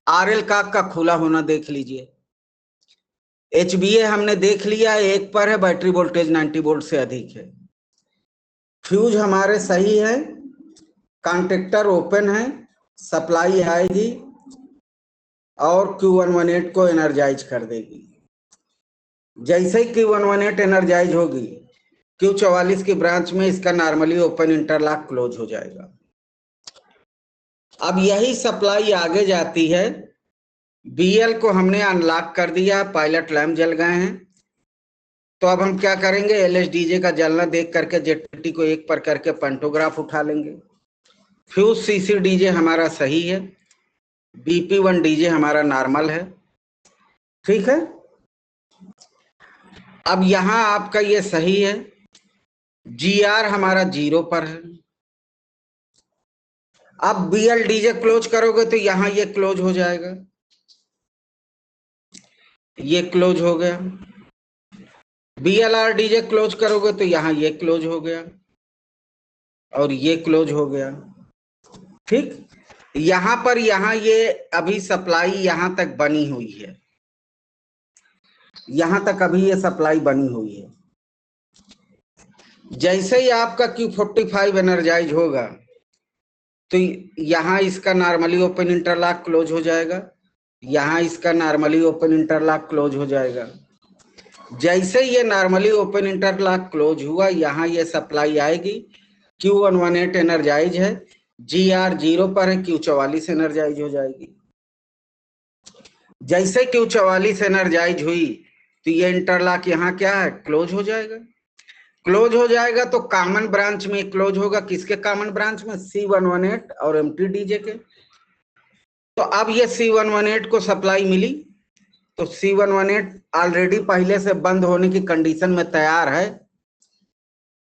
RL का खुला होना देख लीजिए। HBA हमने देख लिया, 1 पर है, बैटरी वोल्टेज 90 वोल्ट से अधिक है। फ्यूज हमारे सही है, कॉन्टेक्टर ओपन है, सप्लाई आएगी और Q118 को एनर्जाइज कर देगी। जैसे ही Q118 एनर्जाइज होगी, Q44 की ब्रांच में इसका नॉर्मली ओपन इंटरलॉक क्लोज हो जाएगा। अब यही सप्लाई आगे जाती है, BL को हमने अनलॉक कर दिया, पायलट लैंप जल गए हैं। तो अब हम क्या करेंगे, LSDJ का जलना देख करके ZT को 1 पर करके पेंटोग्राफ उठा लेंगे। फ्यूज CCDJ हमारा सही है, BP1 DJ हमारा नॉर्मल है, ठीक है। अब यहां आपका ये सही है, GR हमारा 0 पर है। अब BLDJ क्लोज करोगे तो यहां ये क्लोज हो जाएगा, ये क्लोज हो गया। BLRDJ क्लोज करोगे तो यहां ये क्लोज हो गया और ये क्लोज हो गया, ठीक। यहां पर ये अभी सप्लाई यहां तक बनी हुई है, यहां तक अभी ये सप्लाई बनी हुई है। जैसे ही आपका Q45 एनर्जाइज होगा तो यहां इसका नॉर्मली ओपन इंटरलॉक क्लोज हो जाएगा, यहां इसका नॉर्मली ओपन इंटरलॉक क्लोज हो जाएगा। जैसे ये नॉर्मली ओपन इंटरलॉक क्लोज हुआ, यहां ये सप्लाई आएगी, Q118 एनर्जाइज है, GR 0 पर है, Q44 एनर्जाइज हो जाएगी। जैसे Q44 एनर्जाइज हुई तो ये इंटरलॉक यहाँ क्या है, क्लोज हो जाएगा। क्लोज हो जाएगा तो कॉमन ब्रांच में क्लोज होगा, किसके कॉमन ब्रांच में, C118 और MTDJ के। तो अब ये C118 को सप्लाई मिली, तो C118 ऑलरेडी पहले से बंद होने की कंडीशन में तैयार है।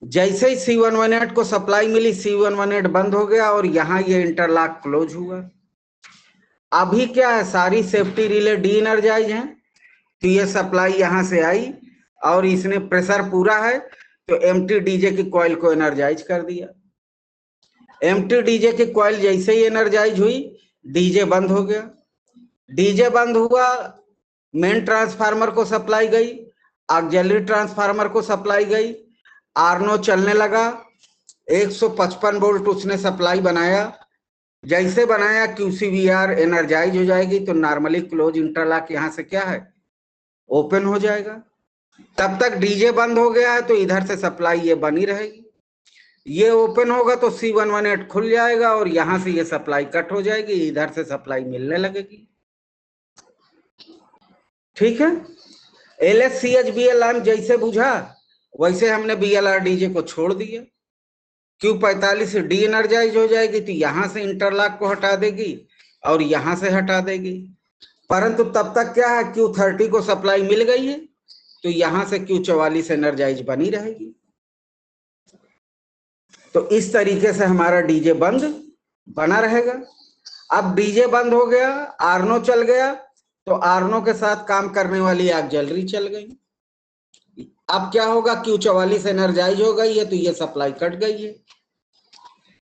जैसे ही C118 को सप्लाई मिली, C118 बंद हो गया और यहाँ ये इंटरलॉक क्लोज हुआ। अभी क्या है, सारी सेफ्टी रिले डी एनर्जाइज है, तो ये सप्लाई यहां से आई और इसने प्रेशर पूरा है तो MTDJ की कॉइल को एनर्जाइज कर दिया। MTDJ की कॉइल जैसे ही एनर्जाइज हुई, डीजे बंद हो गया। डीजे बंद हुआ, मेन ट्रांसफार्मर को सप्लाई गई, ऑक्सिलरी ट्रांसफार्मर को सप्लाई गई, आरनो चलने लगा, 155 वोल्ट उसने सप्लाई बनाया। जैसे बनाया QCVR एनर्जाइज हो जाएगी तो नॉर्मली क्लोज इंटरलॉक यहां से क्या है, ओपन हो जाएगा। तब तक डीजे बंद हो गया है तो इधर से सप्लाई ये बनी रहेगी। ये ओपन होगा तो C118 खुल जाएगा और यहां से ये सप्लाई कट हो जाएगी, इधर से सप्लाई मिलने लगेगी, ठीक है। LSCHBA लैंप जैसे बुझा वैसे हमने BLRDJ को छोड़ दिया। Q45 डी एनर्जाइज हो जाएगी तो यहां से इंटरलॉक को हटा देगी और यहां से हटा देगी। परंतु तब तक क्या है, Q30 को सप्लाई मिल गई है तो यहां से Q44 एनर्जाइज बनी रहेगी। तो इस तरीके से हमारा डीजे बंद बना रहेगा। अब डीजे बंद हो गया, आरनो चल गया तो आरनो के साथ काम करने वाली ऑक्सिलरी चल गई। अब क्या होगा, Q44 एनर्जाइज हो गई है तो ये सप्लाई कट गई है।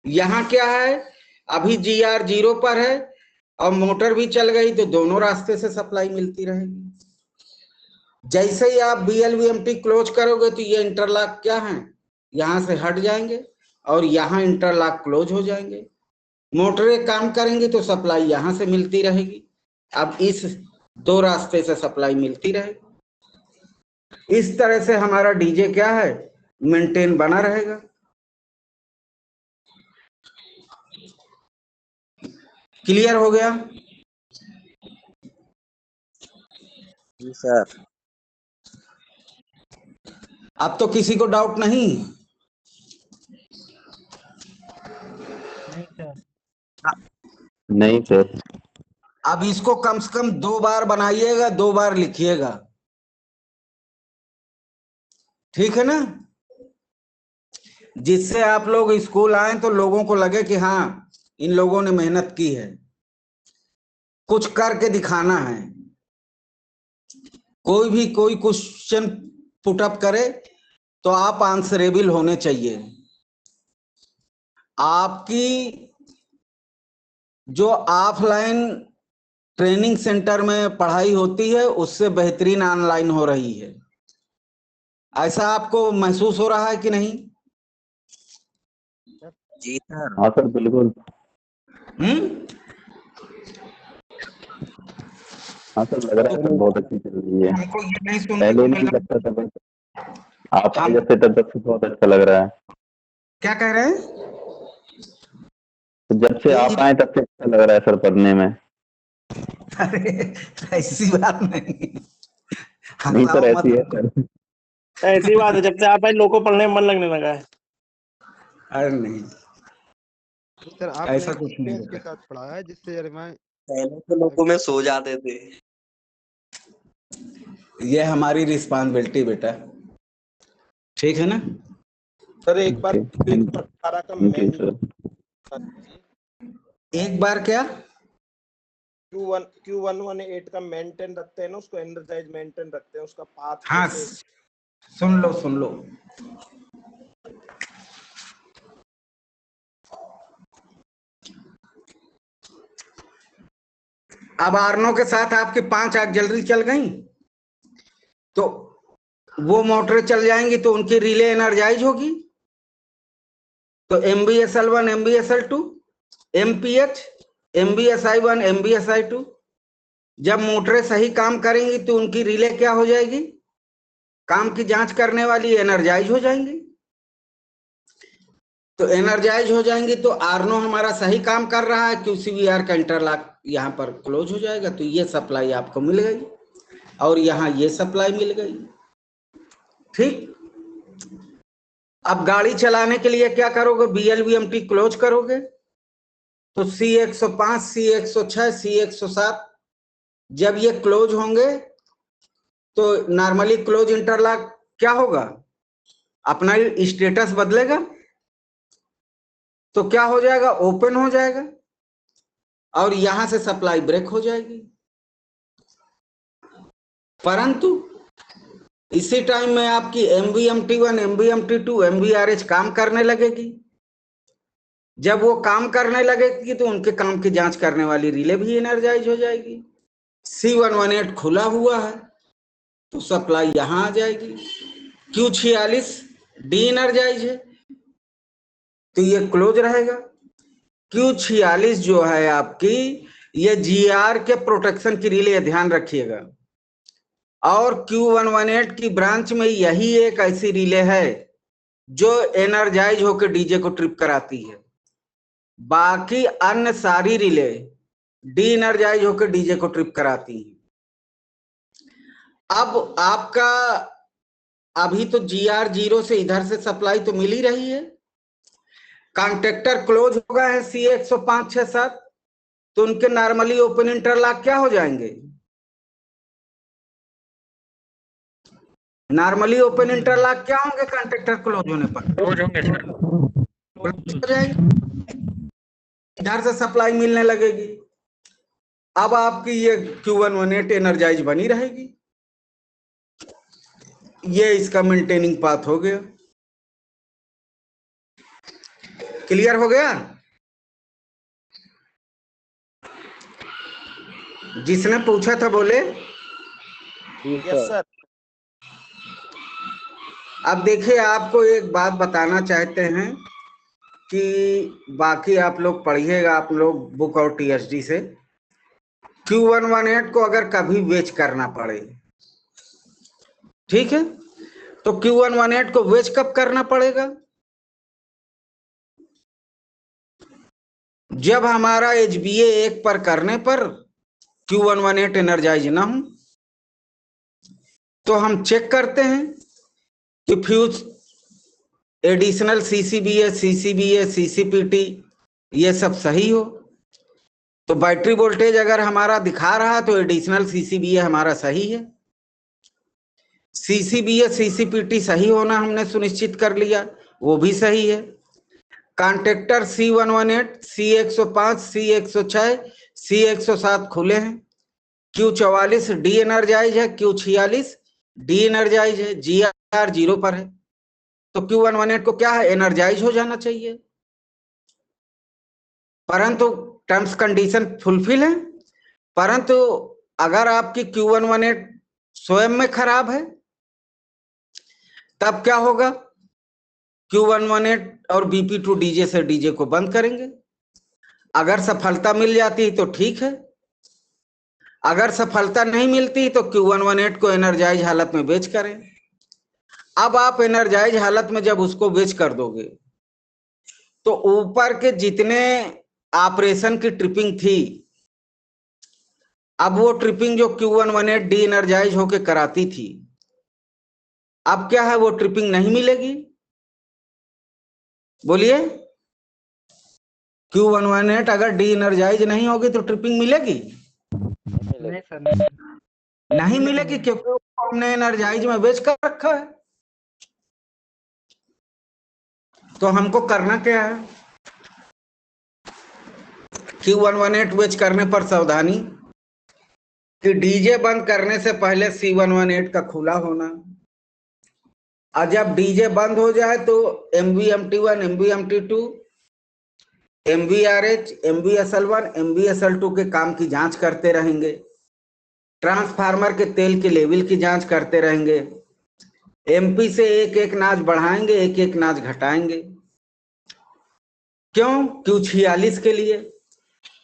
यहां क्या है, अभी GR 0 पर है और मोटर भी चल गई तो दोनों रास्ते से सप्लाई मिलती रहेगी। जैसे ही आप BLVMT क्लोज करोगे तो ये इंटरलॉक क्या है, यहां से हट जाएंगे और यहां इंटरलॉक क्लोज हो जाएंगे। मोटरें काम करेंगी तो सप्लाई यहां से मिलती रहेगी। अब इस 2 रास्ते से सप्लाई मिलती रहेगी। इस तरह से हमारा डीजे क्या है, मेंटेन बना रहेगा। क्लियर हो गया जी सर। अब तो किसी को डाउट नहीं? नहीं सर। नहीं सर। अब इसको कम से कम 2 बार बनाइएगा, 2 बार लिखिएगा, ठीक है ना, जिससे आप लोग स्कूल आए तो लोगों को लगे कि हाँ इन लोगों ने मेहनत की है, कुछ करके दिखाना है। कोई भी कोई क्वेश्चन पुटअप करे तो आप आंसरेबल होने चाहिए। आपकी जो ऑफलाइन ट्रेनिंग सेंटर में पढ़ाई होती है उससे बेहतरीन ऑनलाइन हो रही है। ऐसा आपको महसूस हो रहा है कि नहीं? जी सर। हाँ सर बिल्कुल। हाँ सर लग रहा है तो सर बहुत अच्छी चल रही है। हमको ये नहीं सुनने पहले को नहीं मिल लगता था बस आप हम जब से तब से बहुत अच्छा लग रहा है। क्या कह रहे हैं? तो जब से आप आए तब से अच्छा लग रहा है सर पढ़ने में। अरे ऐसी बात नहीं, नहीं सर हंसाओ मत ऐसी है हमको। सर। ऐसी बात है, जब से आप आए लोगों को पढ़ने में मन लगने लगा है। अरे नहीं, सर आपने ऐसा कुछ नहीं एक्सपीरियंस के बेटा। साथ पढ़ा है जिससे यार मैं पहले तो लोगों में सो जाते थे। ये हमारी रिस्पॉन्सिबिलिटी बेटा, ठीक है ना? सर एक बार थैंक 18 का यू मेन सर। एक बार क्या? Q118 का मेंटेन रखते हैं ना, उसको एनर्जाइज मेंटेन रखते हैं, उसका पाथ हाँ कैसे। सुन लो सुन लो। अब आर्नो के साथ आपकी 5 ऑक्सिलरी चल गई तो वो मोटरें चल जाएंगी तो उनकी रिले एनर्जाइज होगी। तो MbSl1 MbSl2 MPH MbSi1 MbSi2 जब मोटरें सही काम करेंगी तो उनकी रिले क्या हो जाएगी? काम की जांच करने वाली एनर्जाइज हो जाएंगी। तो एनर्जाइज हो जाएंगी तो आर्नो हमारा सही काम कर रहा है, QCVR का इंटरलॉक यहाँ पर क्लोज हो जाएगा। तो ये सप्लाई आपको मिल गई और यहाँ ये सप्लाई मिल गई, ठीक। अब गाड़ी चलाने के लिए क्या करोगे? BLVMT क्लोज करोगे तो C105 C106 C107 जब ये क्लोज होंगे तो नॉर्मली क्लोज इंटरलॉक क्या होगा? अपना स्टेटस बदलेगा तो क्या हो जाएगा? ओपन हो जाएगा और यहां से सप्लाई ब्रेक हो जाएगी। परंतु इसी टाइम में आपकी MVMT1 MVMT2 MVRH काम करने लगेगी। जब वो काम करने लगेगी तो उनके काम की जांच करने वाली रिले भी एनर्जाइज हो जाएगी। C118 खुला हुआ है तो सप्लाई यहां आ जाएगी। Q46 डी एनर्जाइज है तो ये क्लोज रहेगा। Q46 जो है आपकी, ये GR के प्रोटेक्शन की रिले, ध्यान रखिएगा। और Q118 की ब्रांच में यही एक ऐसी रिले है जो एनर्जाइज होकर डीजे को ट्रिप कराती है। बाकी अन्य सारी रिले डी एनर्जाइज होकर डीजे को ट्रिप कराती हैं। अब आपका अभी तो GR0 से इधर से सप्लाई तो मिल ही रही है। कॉन्टेक्टर क्लोज हो गए हैं C105 6 7 तो उनके नॉर्मली ओपन इंटरलॉक क्या हो जाएंगे? नॉर्मली ओपन इंटरलॉक क्या होंगे? कॉन्टेक्टर क्लोज होने पर क्लोज होंगे सर। क्लोज हो जाएंगे, इधर से सप्लाई मिलने लगेगी। अब आपकी ये Q118 एनर्जाइज बनी रहेगी। ये इसका मेंटेनिंग पाथ हो गया। क्लियर हो गया? जिसने पूछा था बोले। Yes sir. अब देखिए, आपको एक बात बताना चाहते हैं कि बाकी आप लोग पढ़िएगा, आप लोग बुक और TSD से। Q118 को अगर कभी वेच करना पड़े, ठीक है, तो Q118 को वेच कब करना पड़ेगा? जब हमारा HBA 1 पर करने पर Q118 एनर्जाइज ना हो तो हम चेक करते हैं कि fuse additional CCBA CCBA CCPT ये सब सही हो। तो बैटरी वोल्टेज अगर हमारा दिखा रहा तो एडिशनल CCBA हमारा सही है, CCBA CCPT सही होना हमने सुनिश्चित कर लिया, वो भी सही है। Contactor C118 C105 C106 C107 खुले हैं। Q44 डी एनर्जाइज है, Q46 डी एनर्जाइज है, GR0 पर है। तो Q118 को क्या है? एनर्जाइज हो जाना चाहिए। परंतु टर्म्स कंडीशन फुलफिल है परंतु अगर आपकी Q118 स्वयं में खराब है तब क्या होगा? Q118 और BP2 डीजे से डीजे को बंद करेंगे। अगर सफलता मिल जाती तो ठीक है, अगर सफलता नहीं मिलती तो Q118 को एनर्जाइज हालत में बेच करें। अब आप एनर्जाइज हालत में जब उसको बेच कर दोगे तो ऊपर के जितने ऑपरेशन की ट्रिपिंग थी, अब वो ट्रिपिंग जो Q118 डी एनर्जाइज होके कराती थी, अब क्या है, वो ट्रिपिंग नहीं मिलेगी। बोलिए, Q118 अगर डी एनर्जाइज नहीं होगी तो ट्रिपिंग मिलेगी? नहीं सर, नहीं। नहीं मिलेगी, क्योंकि हमने एनर्जाइज में बेच कर रखा है। तो हमको करना क्या है? Q118 बेच करने पर सावधानी कि डीजे बंद करने से पहले C118 का खुला होना, और जब डीजे बंद हो जाए तो MVMT1, MVMT2, MVRH, MVSL1, MVSL2 के काम की जांच करते रहेंगे, ट्रांसफार्मर के तेल के लेवल की जांच करते रहेंगे, MP से एक एक नाच बढ़ाएंगे, एक एक नाच घटाएंगे। क्यों? Q46 के लिए।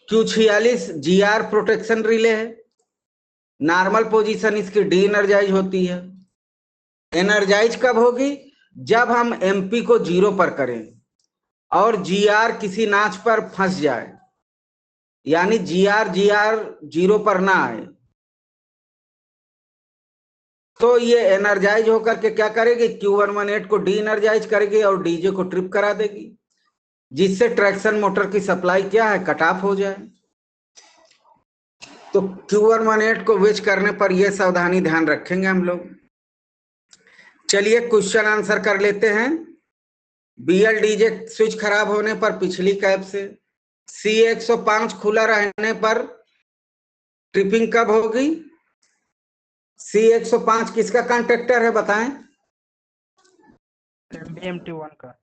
Q46 GR प्रोटेक्शन रिले है, नॉर्मल पोजीशन इसकी डी एनर्जाइज होती है। एनर्जाइज कब होगी? जब हम MP को 0 पर करें और GR किसी नाच पर फंस जाए, यानी GR 0 पर ना आए, तो ये एनर्जाइज होकर के क्या करेगी? Q118 को डी एनर्जाइज करेगी और डीजे को ट्रिप करा देगी, जिससे ट्रैक्शन मोटर की सप्लाई क्या है, कट ऑफ हो जाए। तो Q118 को बेच करने पर यह सावधानी ध्यान रखेंगे हम लोग। चलिए क्वेश्चन आंसर कर लेते हैं। BL डीजे स्विच खराब होने पर पिछली कैप से, C105 खुला रहने पर ट्रिपिंग कब होगी? C105 किसका कॉन्ट्रैक्टर है बताएं? MVMT1 का।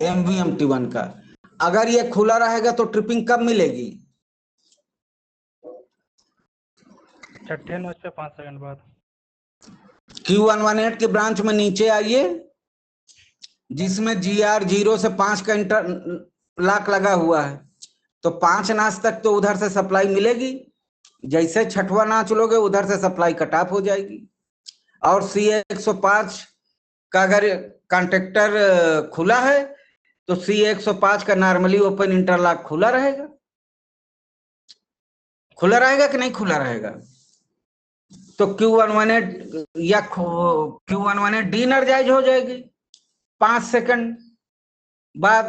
MVMT1 का। अगर ये खुला रहेगा तो ट्रिपिंग कब मिलेगी? छठे नोच से 5 सेकंड बाद। Q118 के ब्रांच में नीचे आइए, जिसमें GR 0 से 5 का इंटरलॉक लगा हुआ है, तो 5 नाच तक तो उधर से सप्लाई मिलेगी। जैसे छठवा नाच लोगे उधर से सप्लाई कट ऑफ हो जाएगी। और C105 का अगर कॉन्ट्रैक्टर खुला है तो C105 का नॉर्मली ओपन इंटरलॉक खुला रहेगा। खुला रहेगा कि नहीं खुला रहेगा? तो Q118 या Q118 डी एनर्जाइज हो जाएगी 5 सेकंड बाद।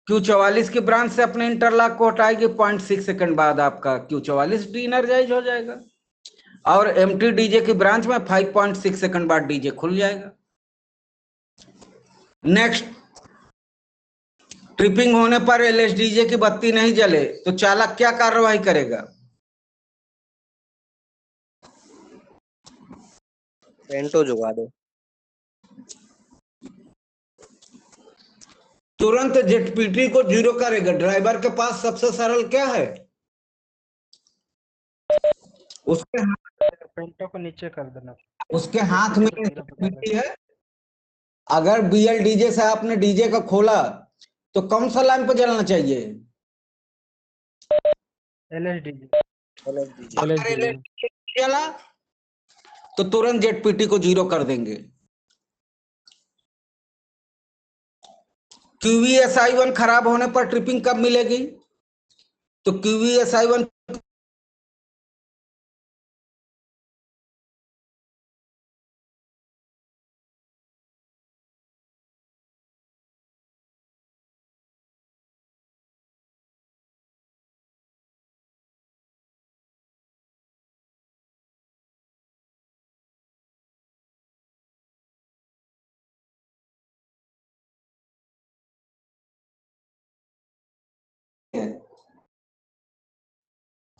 Q44 की ब्रांच से अपने इंटरलॉक को हटाएगी, 0.6 सेकंड बाद आपका Q44 डी एनर्जाइज हो जाएगा। और MT डीजे की ब्रांच में 5.6 सेकंड बाद डीजे खुल जाएगा। नेक्स्ट, ट्रिपिंग होने पर LSDJ की बत्ती नहीं जले तो चालक क्या कार्रवाई करेगा? पेंटो जुगा दो। तुरंत ZPT को 0 करेगा। ड्राइवर के पास सबसे सरल क्या है? उसके पेंटो को नीचे कर देना। उसके हाथ में ZPT है। अगर BL डीजे से आपने डीजे का खोला तो कौन सा लाइन पर जलना चाहिए? LSDJ। अगर LSDJ जला तो तुरंत ZPT को 0 कर देंगे। QVSI1 खराब होने पर ट्रिपिंग कब मिलेगी? तो QVSI1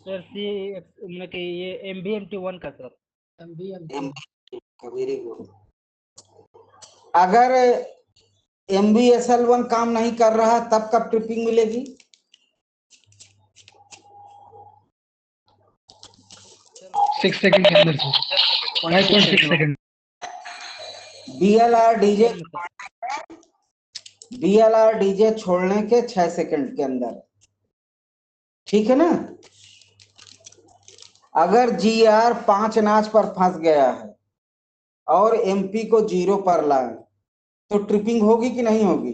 सर मतलब कि ये MVMT1 का सर। अगर MVSL1 काम नहीं कर रहा तब कब ट्रिपिंग मिलेगी? 6 सेकंड के अंदर सर, 5.6 सेकंड। बीएलआर डीजे छोड़ने के 6 सेकंड के अंदर, ठीक है ना। अगर जीआर 5 नाच पर फंस गया है और एमपी को 0 पर लाए तो ट्रिपिंग होगी कि नहीं होगी?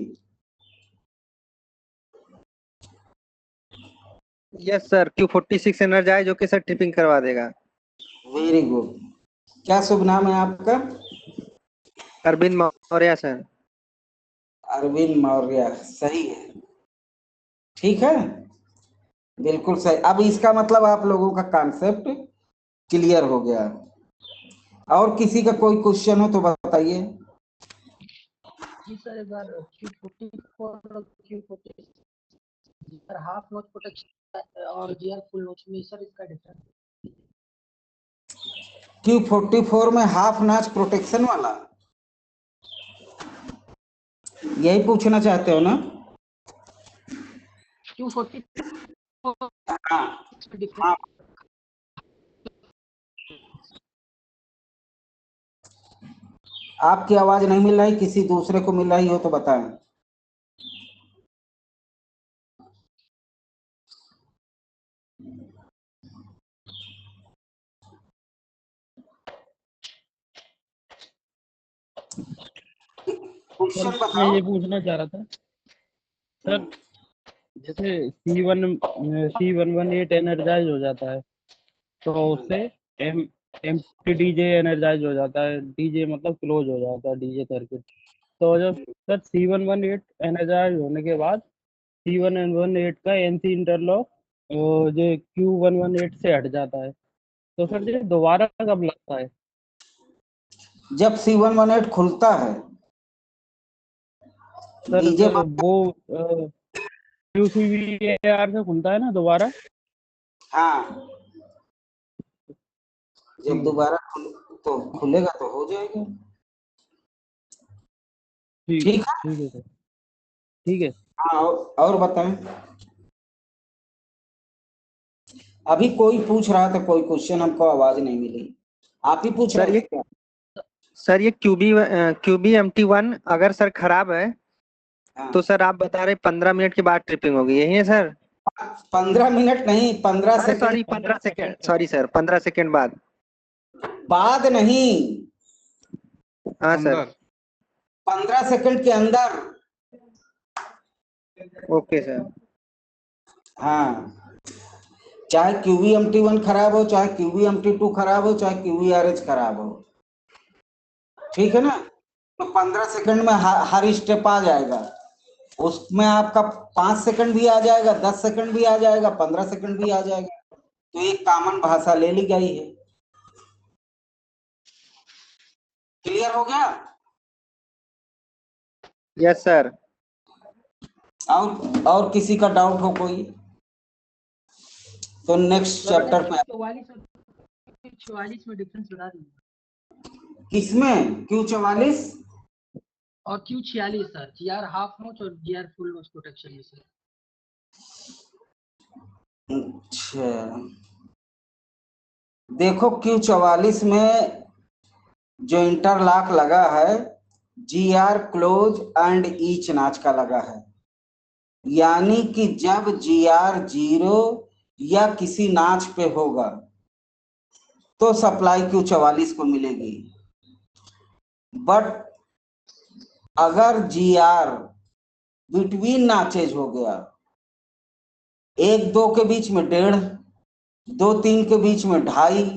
यस सर, Q46 एनर्जाइज होके सर ट्रिपिंग करवा देगा। Very good. क्या शुभ नाम है आपका? अरविंद मौर्य सर। अरविंद मौर्य, सही है, ठीक है, बिल्कुल सही। अब इसका मतलब आप लोगों का कॉन्सेप्ट क्लियर हो गया। और किसी का कोई क्वेश्चन हो तो बताइए। जी सर, एक बार Q44 और Q46 सर हाफ नोच प्रोटेक्शन और जीआर फुल नोच में सर इसका डिफरेंस। Q44 में हाफ नाच प्रोटेक्शन वाला, यही पूछना चाहते हो ना? Q44 हाँ हाँ। आपकी आवाज नहीं मिल रही, किसी दूसरे को मिल रही हो तो बताएं। क्वेश्चन सर मैं बताओ। ये पूछना चाह रहा था सर, जैसे C118 एनर्जाइज हो जाता है तो उससे एम एमटी डीजे एनर्जाइज हो जाता है, डीजे मतलब क्लोज हो जाता है डीजे सर्किट। तो जब सर C118 एनर्जाइज होने के बाद C118 का एनसी इंटरलॉक जो Q118 से हट जाता है, तो सर ये दोबारा कब लगता है? जब C118 खुलता है सर डीजे वो QCVAR से खुलता है ना दोबारा? हाँ, जब दोबारा तो खुलेगा तो हो जाएगा। ठीक ठीक है। ठीक है सर, ठीक है। हाँ, और बताएं। अभी कोई पूछ रहा था कोई क्वेश्चन, हमको आवाज नहीं मिली, आप ही पूछ सर रहे ये थे क्या? सर ये QBMT1 अगर सर खराब है हाँ। तो सर आप बता रहे 15 मिनट के बाद ट्रिपिंग होगी, यही है सर? 15 मिनट नहीं, 15 अरे second sorry 15 second, sorry sir 15 second बाद। बाद नहीं, हाँ सर। 15 सेकंड के अंदर। Okay sir. हाँ, चाहे QVMT1 खराब हो, चाहे QVMT2 खराब हो, चाहे QVRH खराब हो, ठीक है ना। तो 15 सेकंड में हर स्टेप आ जाएगा। उसमें आपका 5 सेकंड भी आ जाएगा, 10 सेकंड भी आ जाएगा, 15 सेकंड भी आ जाएगा। तो एक कॉमन भाषा ले ली गई है। क्लियर हो गया? Yes sir. और किसी का डाउट हो कोई तो नेक्स्ट चैप्टर पे। 44 में डिफरेंस बता दीजिए। किसमें? Q44 और Q46 सर, जीआर हाफ नोच और जीआर फुल नोच प्रोटेक्शन में सर। अच्छा, देखो Q44 में जो इंटरलॉक लगा है GR क्लोज एंड ईच नाच का लगा है, यानी कि जब GR 0 या किसी नाच पे होगा तो सप्लाई Q44 को मिलेगी। बट अगर GR बिटवीन नाचेज हो गया, 1-2 के बीच में 1.5, 2-3 के बीच में 2.5,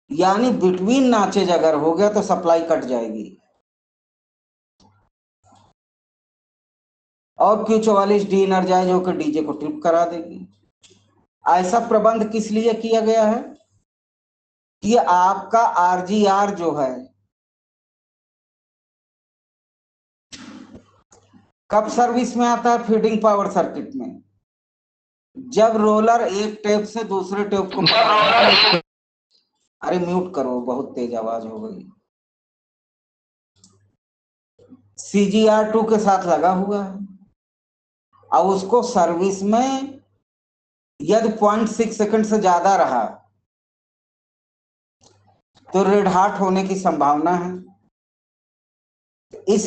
यानी बिटवीन नाचेज अगर हो गया तो सप्लाई कट जाएगी और Q44 डी एनर्जाइज होकर डीजे को ट्रिप करा देगी। ऐसा प्रबंध किस लिए किया गया है कि आपका RGR जो है कब सर्विस में आता है? फीडिंग पावर सर्किट में, जब रोलर एक टेप से दूसरे टेप को अरे म्यूट करो, बहुत तेज आवाज हो गई। CGR2 के साथ लगा हुआ है और उसको सर्विस में यदि 0.6 सेकंड से ज्यादा रहा तो रेड हार्ट होने की संभावना है। इस